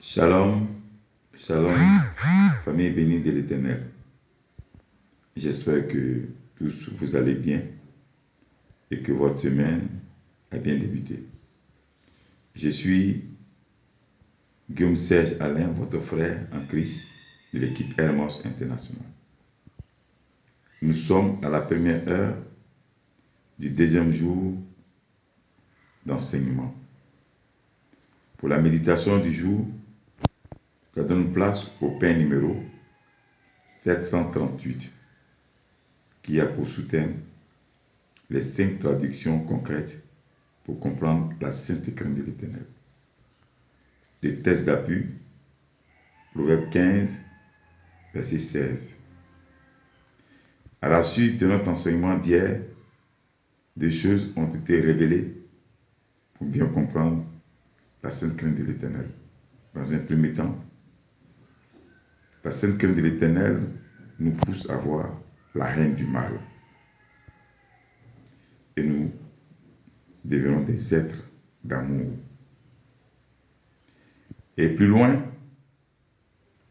Shalom, shalom, famille bénie de l'Éternel. J'espère que tous vous allez bien et que votre semaine a bien débuté. Je suis Guillaume Serge Alain, votre frère en Christ de l'équipe Hermos International. Nous sommes à la première heure du deuxième jour d'enseignement. Pour la méditation du jour, je donne place au pain numéro 738 qui a pour sous-thème les 5 traductions concrètes pour comprendre la sainte crainte de l'Éternel. Le texte d'appui, Proverbe 15, verset 16. À la suite de notre enseignement d'hier, des choses ont été révélées pour bien comprendre la sainte crainte de l'Éternel. Dans un premier temps, la sainte crainte de l'Éternel nous pousse à voir la haine du mal. Et nous devenons des êtres d'amour. Et plus loin,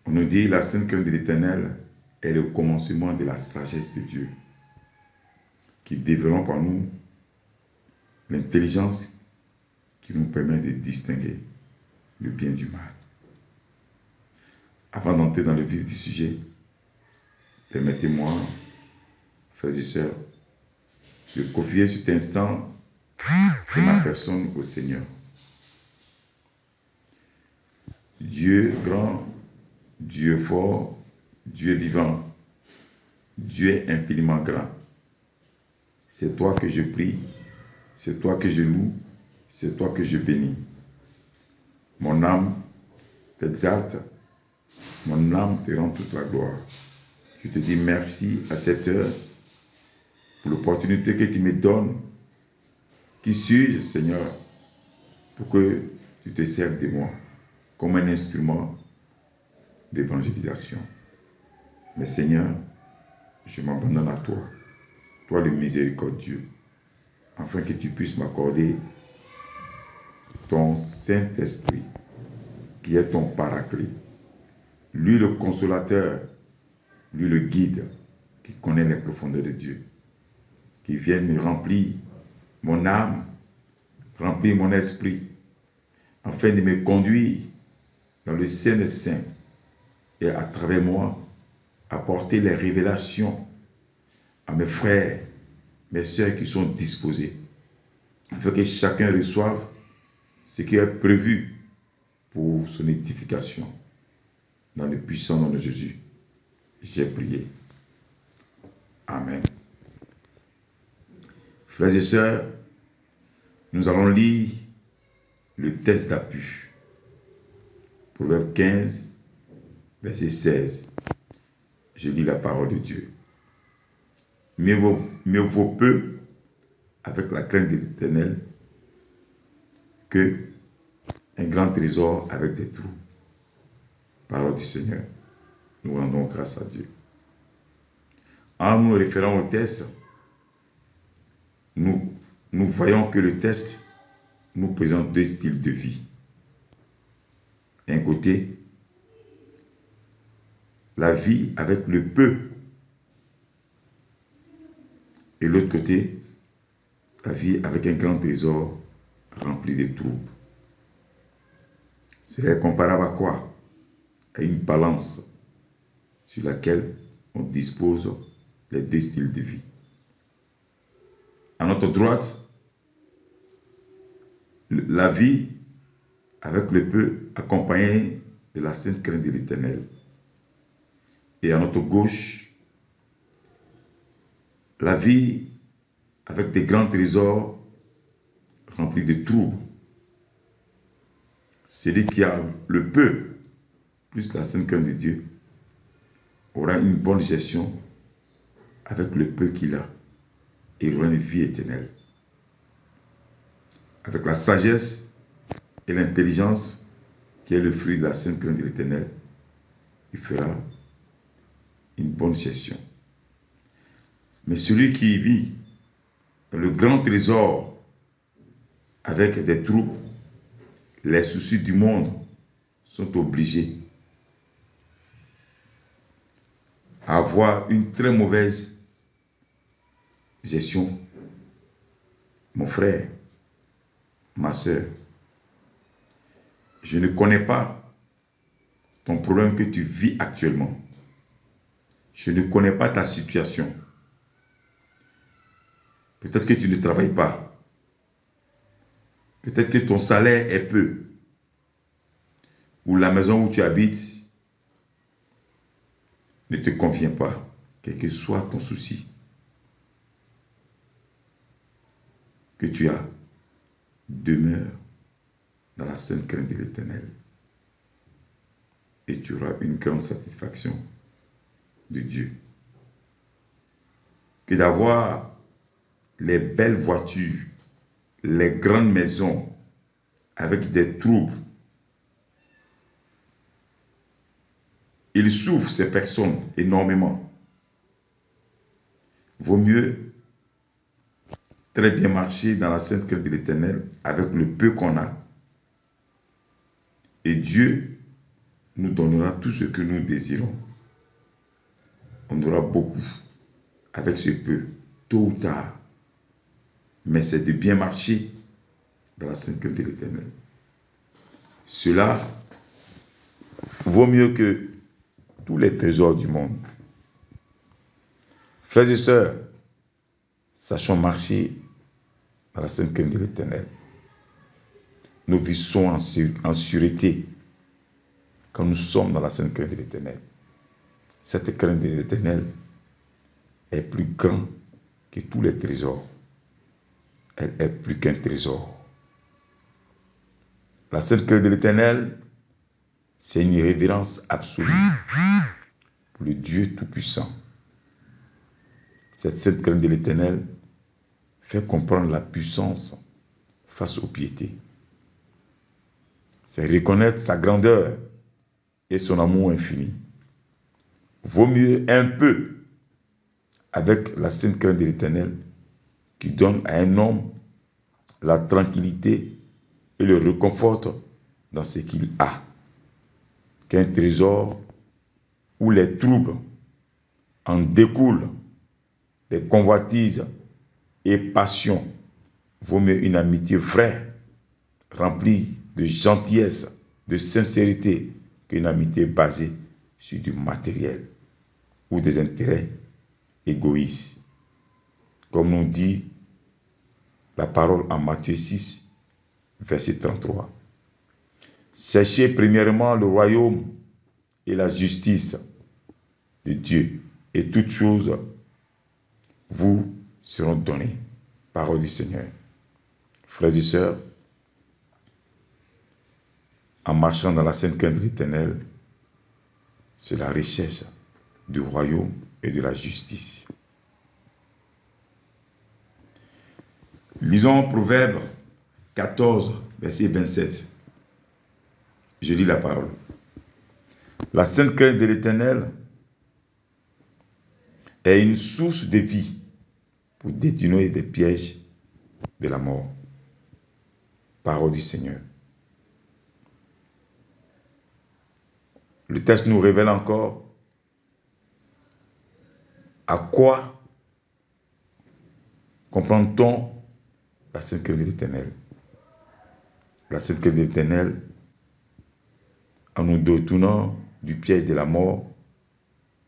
on nous dit la sainte crainte de l'Éternel est le commencement de la sagesse de Dieu, qui développe en nous l'intelligence qui nous permet de distinguer le bien du mal. Avant d'entrer dans le vif du sujet, permettez-moi, frères et sœurs, de confier cet instant de ma personne au Seigneur. Dieu grand, Dieu fort, Dieu vivant, Dieu infiniment grand. C'est toi que je prie, c'est toi que je loue, c'est toi que je bénis. Mon âme t'exalte, mon âme te rend toute la gloire. Je te dis merci à cette heure pour l'opportunité que tu me donnes. Qui suis-je, Seigneur, pour que tu te serves de moi comme un instrument d'évangélisation. Mais Seigneur, je m'abandonne à toi, toi le miséricordieux, afin que tu puisses m'accorder ton Saint-Esprit, qui est ton paraclet. Lui le consolateur, lui le guide, qui connaît les profondeurs de Dieu, qui vient me remplir mon âme, remplir mon esprit, afin de me conduire dans le Saint des Saints et à travers moi, apporter les révélations à mes frères, mes sœurs qui sont disposés, afin que chacun reçoive ce qui est prévu pour son édification. Dans le puissant nom de Jésus, j'ai prié. Amen. Frères et sœurs, nous allons lire le texte d'appui. Proverbe 15, verset 16. Je lis la parole de Dieu. Mieux vaut peu avec la crainte de l'Éternel que un grand trésor avec des trous. Parole du Seigneur. Nous rendons grâce à Dieu. En nous référant au texte, nous voyons que le texte nous présente deux styles de vie. D'un côté, la vie avec le peu, et l'autre côté, la vie avec un grand trésor rempli de troubles. C'est comparable à quoi? À une balance sur laquelle on dispose les deux styles de vie. À notre droite, la vie avec le peu accompagnée de la sainte crainte de l'Éternel. Et à notre gauche, la vie avec des grands trésors remplis de troubles. Celui qui a le peu, plus la sainte crainte de Dieu, aura une bonne gestion avec le peu qu'il a et aura une vie éternelle. Avec la sagesse et l'intelligence qui est le fruit de la sainte crainte de l'Éternel, il fera une bonne gestion. Mais celui qui vit dans le grand trésor avec des troubles, les soucis du monde, sont obligés à avoir une très mauvaise gestion. Mon frère, ma soeur, je ne connais pas ton problème que tu vis actuellement. Je ne connais pas ta situation. Peut-être que tu ne travailles pas. Peut-être que ton salaire est peu. Ou la maison où tu habites ne te convient pas. Quel que soit ton souci que tu as, demeure dans la sainte crainte de l'Éternel. Et tu auras une grande satisfaction de Dieu. Que d'avoir les belles voitures, les grandes maisons avec des troubles. Il souffre ces personnes énormément. Vaut mieux très bien marcher dans la sainte crainte de l'Éternel avec le peu qu'on a. Et Dieu nous donnera tout ce que nous désirons. On aura beaucoup avec ce peu, tôt ou tard. Mais c'est de bien marcher dans la sainte crainte de l'Éternel. Cela vaut mieux que tous les trésors du monde. Frères et sœurs, sachons marcher dans la sainte crainte de l'Éternel. Nous vivons en sûreté quand nous sommes dans la sainte crainte de l'Éternel. Cette crainte de l'Éternel est plus grande que tous les trésors. Elle est plus qu'un trésor. La sainte crainte de l'Éternel, c'est une révérence absolue pour le Dieu Tout-Puissant. Cette sainte crainte de l'Éternel fait comprendre la puissance face aux piétés. C'est reconnaître sa grandeur et son amour infini. Vaut mieux un peu avec la sainte crainte de l'Éternel qui donne à un homme la tranquillité et le réconforte dans ce qu'il a, qu'un trésor où les troubles en découlent, des convoitises et passions. Vaut mieux une amitié vraie, remplie de gentillesse, de sincérité, qu'une amitié basée sur du matériel ou des intérêts égoïstes. Comme nous dit la parole en Matthieu 6, verset 33. Cherchez premièrement le royaume et la justice de Dieu, et toutes choses vous seront données. Parole du Seigneur. Frères et sœurs, en marchant dans la sainte crainte de l'Éternel, c'est la recherche du royaume et de la justice. Lisons Proverbe 14, verset 27. Je lis la parole. La sainte crainte de l'Éternel est une source de vie pour détourner des pièges de la mort. Parole du Seigneur. Le texte nous révèle encore à quoi comprend-on la sainte crainte de l'Éternel. La sainte crainte de l'Éternel, en nous détournant du piège de la mort,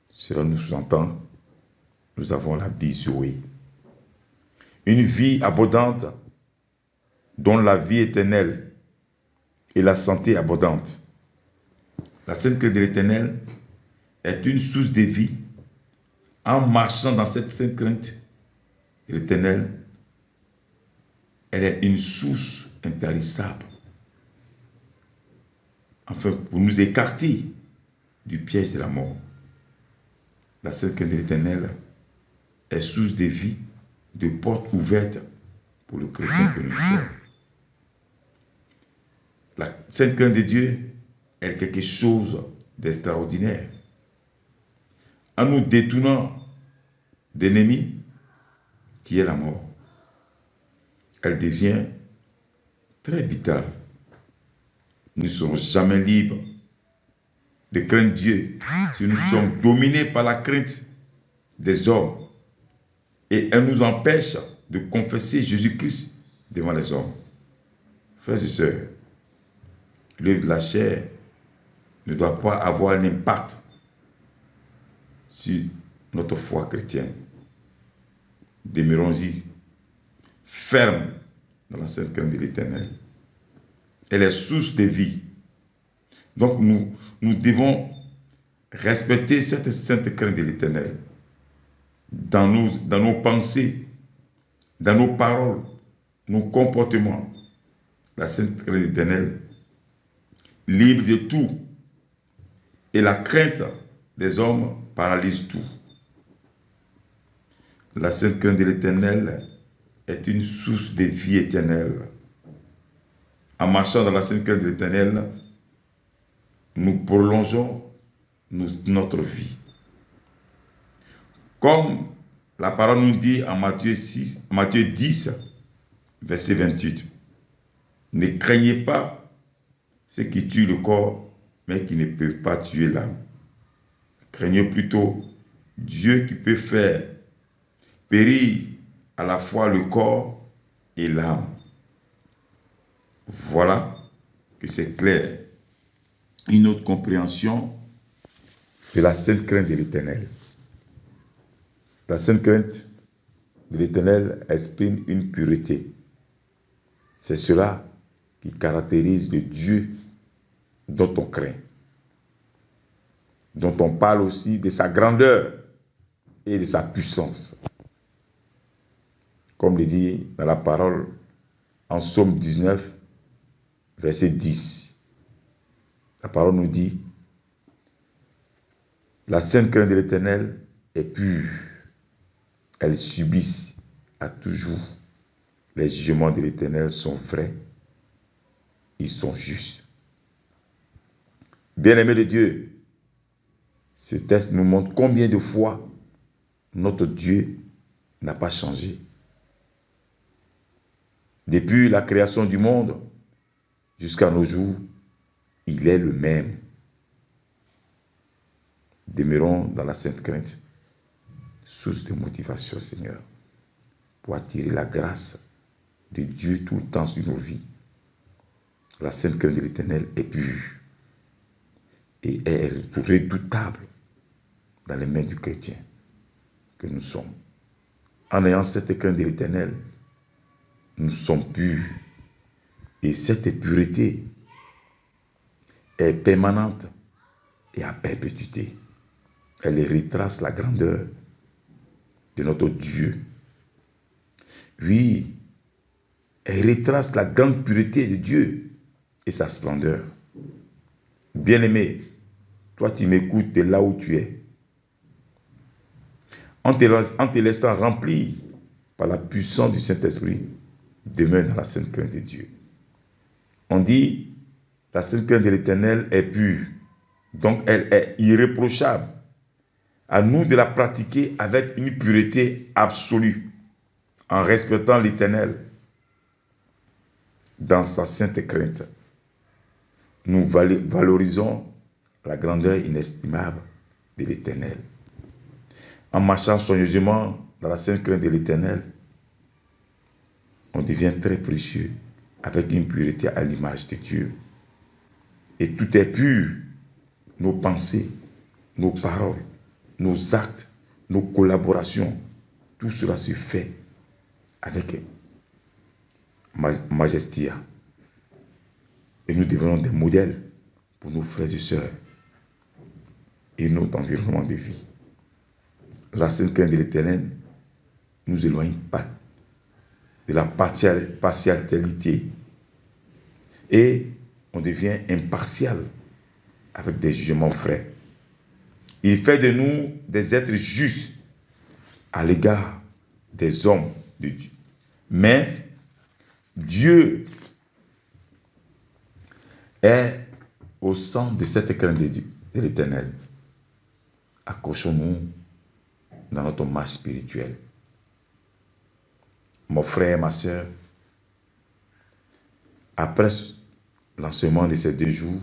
cela nous sous-entend, nous avons la vie Zoé. Une vie abondante dont la vie éternelle et la santé abondante. La sainte crainte de l'Éternel est une source de vie. En marchant dans cette sainte crainte de l'Éternel, elle est une source intarissable. Enfin, pour nous écarter du piège de la mort. La sainte crainte de l'Éternel est source de vie, de porte ouverte pour le chrétien que nous sommes. La sainte crainte de Dieu est quelque chose d'extraordinaire. En nous détournant d'ennemis qui est la mort, elle devient très vitale Nous ne serons jamais libres de craindre Dieu si nous sommes dominés par la crainte des hommes et elle nous empêche de confesser Jésus-Christ devant les hommes. Frères et sœurs, l'œuvre de la chair ne doit pas avoir un impact sur notre foi chrétienne. Demeurons-y, fermes dans la sainte crainte de l'Éternel. Elle est source de vie. Donc nous devons respecter cette sainte crainte de l'Éternel dans nos pensées, dans nos paroles, nos comportements. La sainte crainte de l'Éternel, libre de tout. Et la crainte des hommes paralyse tout. La sainte crainte de l'Éternel est une source de vie éternelle. En marchant dans la sainte crainte de l'Éternel, nous prolongeons notre vie. Comme la parole nous dit en Matthieu 10, verset 28. Ne craignez pas ceux qui tuent le corps, mais qui ne peuvent pas tuer l'âme. Craignez plutôt Dieu qui peut faire périr à la fois le corps et l'âme. Voilà que c'est clair. Une autre compréhension de la sainte crainte de l'Éternel. La sainte crainte de l'Éternel exprime une pureté. C'est cela qui caractérise le Dieu dont on craint, dont on parle aussi de sa grandeur et de sa puissance. Comme le dit dans la parole en Psaume 19, verset 10. La parole nous dit, la sainte crainte de l'Éternel est pure. Elle subit à toujours. Les jugements de l'Éternel sont vrais. Ils sont justes. Bien-aimés de Dieu, ce texte nous montre combien de fois notre Dieu n'a pas changé. Depuis la création du monde jusqu'à nos jours, il est le même. Demeurons dans la sainte crainte, source de motivation, Seigneur, pour attirer la grâce de Dieu tout le temps sur nos vies. La sainte crainte de l'Éternel est pure et est redoutable dans les mains du chrétien que nous sommes. En ayant cette crainte de l'Éternel, nous sommes purs. Et cette pureté est permanente et à perpétuité. Elle retrace la grandeur de notre Dieu. Oui, elle retrace la grande pureté de Dieu et sa splendeur. Bien-aimé, toi tu m'écoutes de là où tu es. En te laissant remplir par la puissance du Saint-Esprit, demeure dans la sainte crainte de Dieu. On dit, la sainte crainte de l'Éternel est pure, donc elle est irréprochable. À nous de la pratiquer avec une pureté absolue, en respectant l'Éternel dans sa sainte crainte. Nous valorisons la grandeur inestimable de l'Éternel. En marchant soigneusement dans la sainte crainte de l'Éternel, on devient très précieux avec une pureté à l'image de Dieu. Et tout est pur, nos pensées, nos paroles, nos actes, nos collaborations, tout cela se fait avec majesté. Et nous devenons des modèles pour nos frères et sœurs et notre environnement de vie. La sainte crainte de l'Éternel nous éloigne pas de la partialité et on devient impartial avec des jugements vrais. Il fait de nous des êtres justes à l'égard des hommes de Dieu. Mais Dieu est au centre de cette crainte de l'Éternel. Accrochons-nous dans notre marche spirituelle. Mon frère, ma soeur, après l'enseignement de ces 2 jours,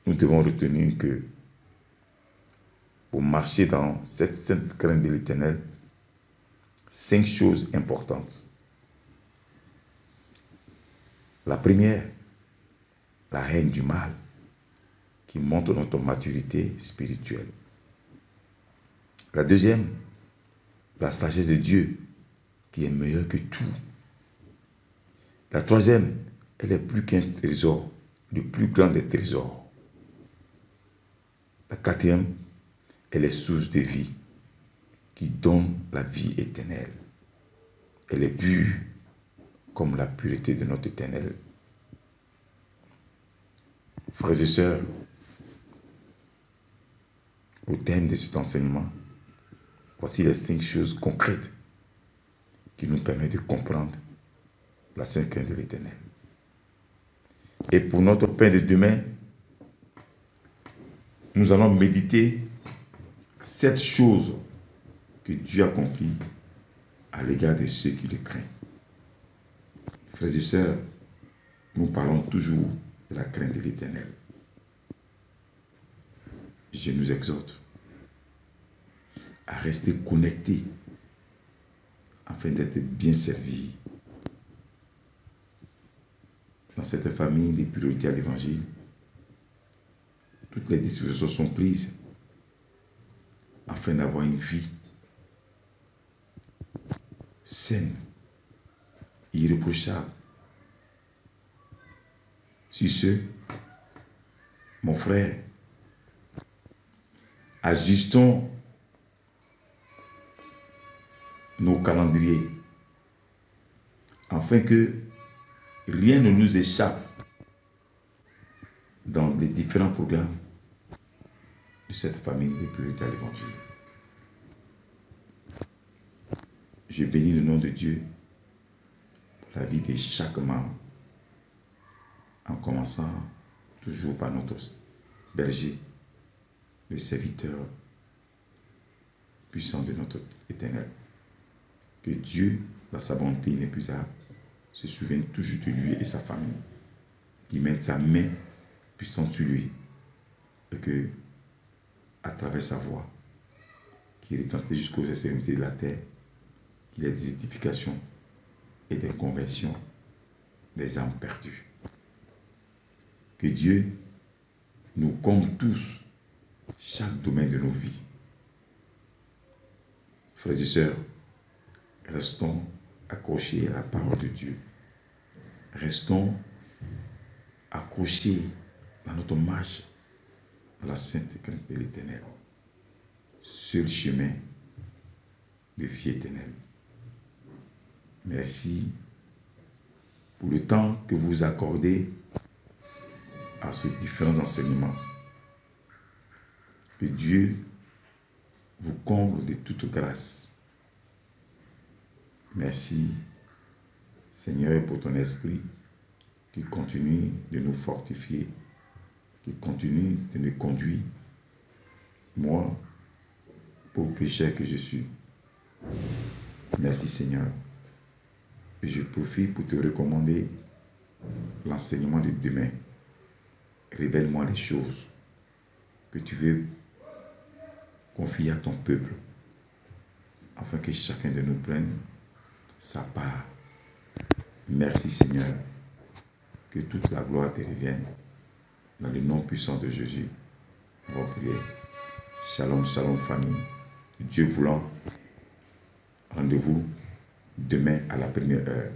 nous devons retenir que pour marcher dans cette sainte crainte de l'Éternel, 5 choses importantes. La première, la haine du mal, qui montre notre maturité spirituelle. La deuxième, la sagesse de Dieu, qui est meilleure que tout. La troisième, elle est plus qu'un trésor, le plus grand des trésors. La quatrième, elle est source de vie, qui donne la vie éternelle. Elle est pure comme la pureté de notre Éternel. Frères et sœurs, au terme de cet enseignement, voici les 5 choses concrètes qui nous permettent de comprendre la sainte crainte de l'Éternel. Et pour notre pain de demain, nous allons méditer 7 choses que Dieu accomplit à l'égard de ceux qui le craignent. Frères et sœurs, nous parlons toujours de la crainte de l'Éternel. Je nous exhorte à rester connectés afin d'être bien servis dans cette famille des priorités à l'Évangile. Toutes les dispositions sont prises afin d'avoir une vie saine, irréprochable. Sur ce, mon frère, ajustons nos calendriers afin que rien ne nous échappe dans les différents programmes de cette famille des priorités à l'Évangile. Je bénis le nom de Dieu pour la vie de chaque membre, en commençant toujours par notre berger, le serviteur puissant de notre Éternel. Que Dieu, dans sa bonté inépuisable, se souvienne toujours de lui et sa famille, qu'il mette sa main puissante sur lui, et que, à travers sa voix, qu'il retentit jusqu'aux extrémités de la terre, qu'il y ait des édifications et des conversions des âmes perdues. Que Dieu nous comble tous, chaque domaine de nos vies. Frères et sœurs, restons accrochés à la parole de Dieu. Restons accrochés dans notre marche à la sainte crainte de l'Éternel. Seul chemin de vie éternelle. Merci pour le temps que vous accordez à ces différents enseignements. Que Dieu vous comble de toute grâce. Merci, Seigneur, pour ton esprit qui continue de nous fortifier, qui continue de nous conduire. Moi, pauvre pécheur que je suis. Merci, Seigneur. Et je profite pour te recommander l'enseignement de demain. Révèle-moi les choses que tu veux confier à ton peuple, afin que chacun de nous prenne sa part. Merci, Seigneur. Que toute la gloire te revienne. Dans le nom puissant de Jésus, on va prier. Shalom, shalom, famille. Dieu voulant, rendez-vous demain à la 1re heure.